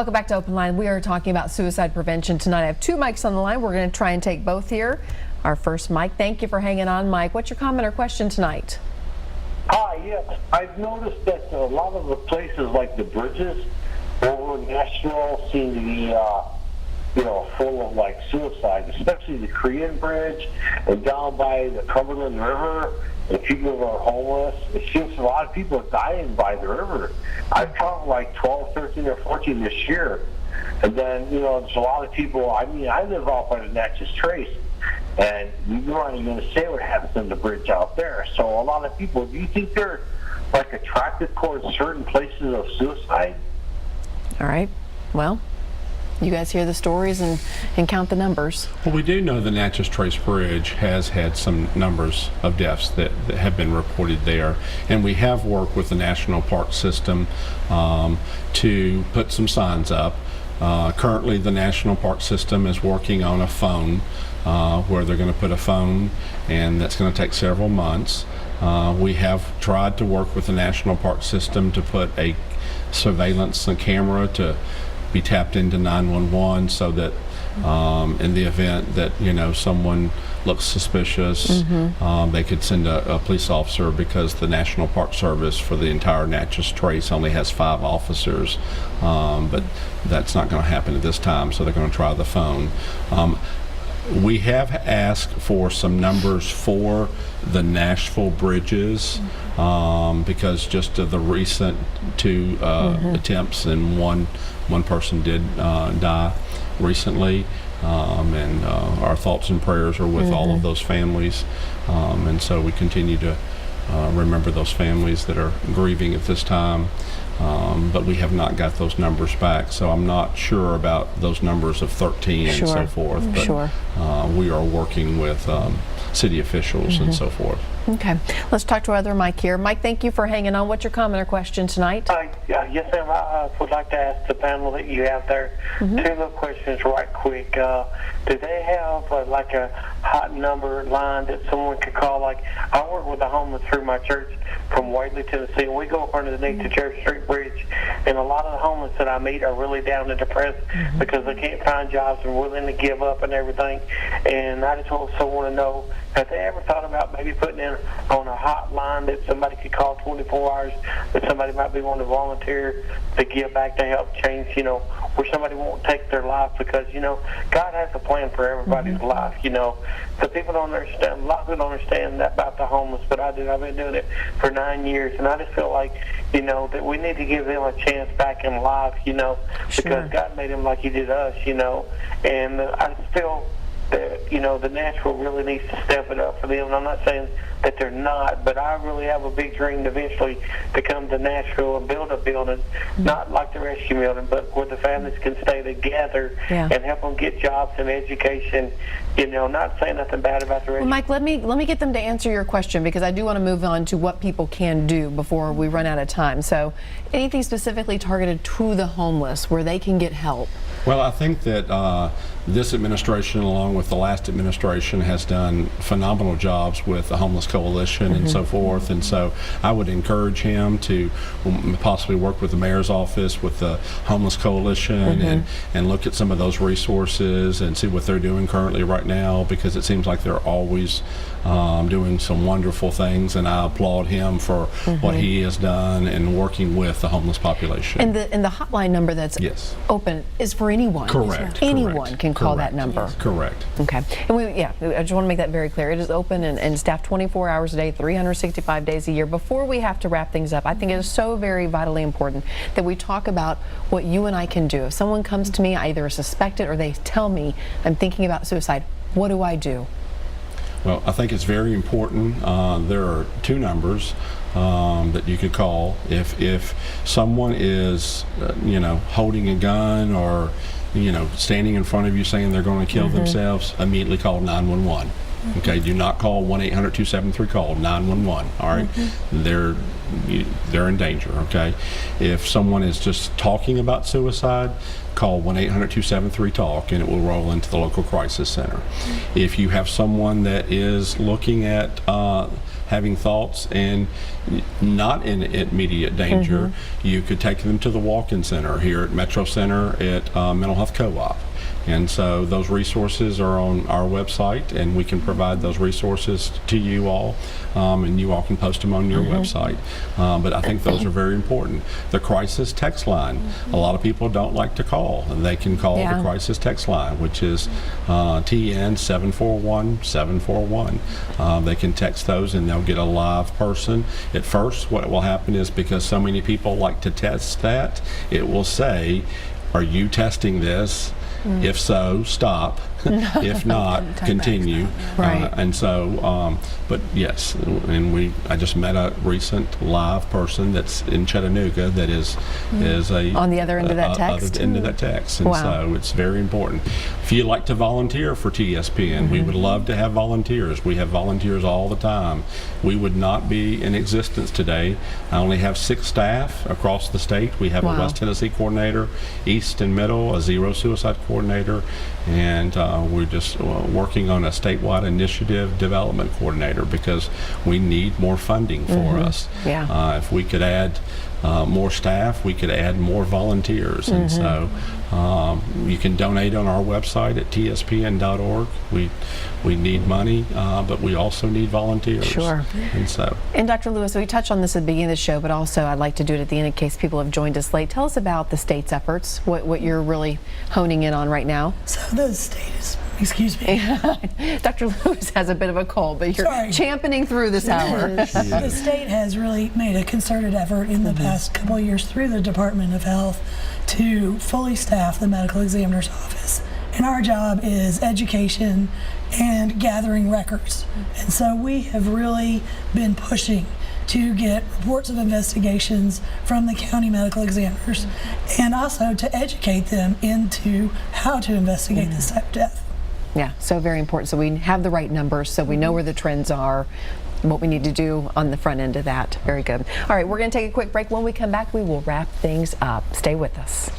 Welcome back to Open Line. We are talking about suicide prevention tonight. I have two mics on the line. We're going to try and take both here. Our first mic, thank you for hanging on, Mike. What's your comment or question tonight? Hi, yes. I've noticed that a lot of the places like the bridges over Nashville seem to be, full of like suicides, especially the Korean Bridge and down by the Cumberland River. And people are homeless. It seems a lot of people are dying by the river. I've counted like 12, 13, or 14 this year. And then, there's a lot of people. I mean, I live out by the Natchez Trace, and you aren't even going to say what happens in the bridge out there. So a lot of people, do you think they're like attracted towards certain places of suicide? All right. Well, you guys hear the stories and count the numbers. Well, we do know the Natchez Trace Bridge has had some numbers of deaths that have been reported there. And we have worked with the National Park System to put some signs up. Currently, the National Park System is working on a phone where they're going to put a phone, and that's going to take several months. We have tried to work with the National Park System to put a surveillance and camera to be tapped into 911 so that in the event that someone looks suspicious, they could send a police officer, because the National Park Service for the entire Natchez Trace only has 5 officers, but that's not going to happen at this time, so they're going to try the phone. We have asked for some numbers for the Nashville bridges because just of the recent 2 attempts, and one person did die recently, and our thoughts and prayers are with all of those families, and so we continue to remember those families that are grieving at this time. But we have not got those numbers back, so I'm not sure about those numbers of 13 and so forth. But we are working with city officials and so forth. Okay, let's talk to our other Mike here. Mike, thank you for hanging on. What's your comment or question tonight? Yes, ma'am. I would like to ask the panel that you have there 2 little questions right quick. Do they have like a hot number line that someone could call? Like, I work with the homeless through my church from Waverly, Tennessee, and we go up underneath the Church Street Bridge, and a lot of the homeless that I meet are really down and depressed because they can't find jobs and willing to give up and everything. And I just also want to know, have they ever thought about maybe putting in on a hotline that somebody could call 24 hours, that somebody might be wanting to volunteer to give back to help change, where somebody won't take their life, because, God has a plan for everybody's life, The people don't understand, a lot of people don't understand that about the homeless, but I do. I've been doing it for 9 years, and I just feel like, that we need to give them a chance back in life, because God made them like He did us, and I just feel that, the Nashville really needs to step it up for them. And I'm not saying that they're not, but I really have a big dream eventually to come to Nashville and build a building, not like the rescue building, but where the families can stay together and help them get jobs and education. Not saying nothing bad about the rescue. Well, Mike, let me get them to answer your question, because I do want to move on to what people can do before we run out of time. So, anything specifically targeted to the homeless where they can get help? Well, I think that this administration, along with the last administration, has done phenomenal jobs with the Homeless Coalition and so forth. And so I would encourage him to possibly work with the mayor's office, with the Homeless Coalition, and look at some of those resources and see what they're doing currently right now, because it seems like they're always doing some wonderful things, and I applaud him for what he has done in working with the homeless population. And the hotline number that's open is for anyone. Correct. Anyone can call that number. Correct. Okay. And I just want to make that very clear. It is open and staffed 24 hours a day, 365 days a year. Before we have to wrap things up, I think it is so very vitally important that we talk about what you and I can do. If someone comes to me, I either suspect it or they tell me I'm thinking about suicide, what do I do? Well, I think it's very important. There are 2 numbers that you could call. If someone is, holding a gun or, standing in front of you saying they're going to kill themselves, immediately call 911. Okay, do not call 1-800-273, call 911. All right, they're in danger. Okay, if someone is just talking about suicide, call 1-800-273-TALK, and it will roll into the local crisis center. If you have someone that is looking at having thoughts and not in immediate danger, you could take them to the walk-in center here at Metro Center at Mental Health Co-op. And so those resources are on our website, and we can provide those resources to you all, and you all can post them on your website. But I think those are very important. The crisis text line, a lot of people don't like to call, and they can call the crisis text line, which is TN 741-741. They can text those, and they'll get a live person. At first, what will happen is, because so many people like to test that, it will say, "Are you testing this? If so, stop. If not, continue." Right. And so, but yes, and I just met a recent live person that's in Chattanooga that is a on the other end of that text. Other end of that text, and Wow. so it's very important. If you'd like to volunteer for TSPN, we would love to have volunteers. We have volunteers all the time. We would not be in existence today. I only have 6 staff across the state. We have a West Tennessee coordinator, East and Middle, a zero suicide coordinator, and we're just working on a statewide initiative development coordinator, because we need more funding for us. Yeah. If we could add more staff, we could add more volunteers. And so you can donate on our website at tspn.org. We need money, but we also need volunteers. Sure. And so. And Dr. Lewis, we touched on this at the beginning of the show, but also I'd like to do it at the end in case people have joined us late. Tell us about the state's efforts, what you're really honing in on right now. So the state is, excuse me. Dr. Lewis has a bit of a cold, but you're championing through this hour. The state has really made a concerted effort in the past couple of years through the Department of Health to fully staff the medical examiner's office. And our job is education and gathering records. And so we have really been pushing to get reports of investigations from the county medical examiners, and also to educate them into how to investigate this type of death. Yeah, so very important. So we have the right numbers, so we know where the trends are, what we need to do on the front end of that. Very good. All right, we're going to take a quick break. When we come back, we will wrap things up. Stay with us.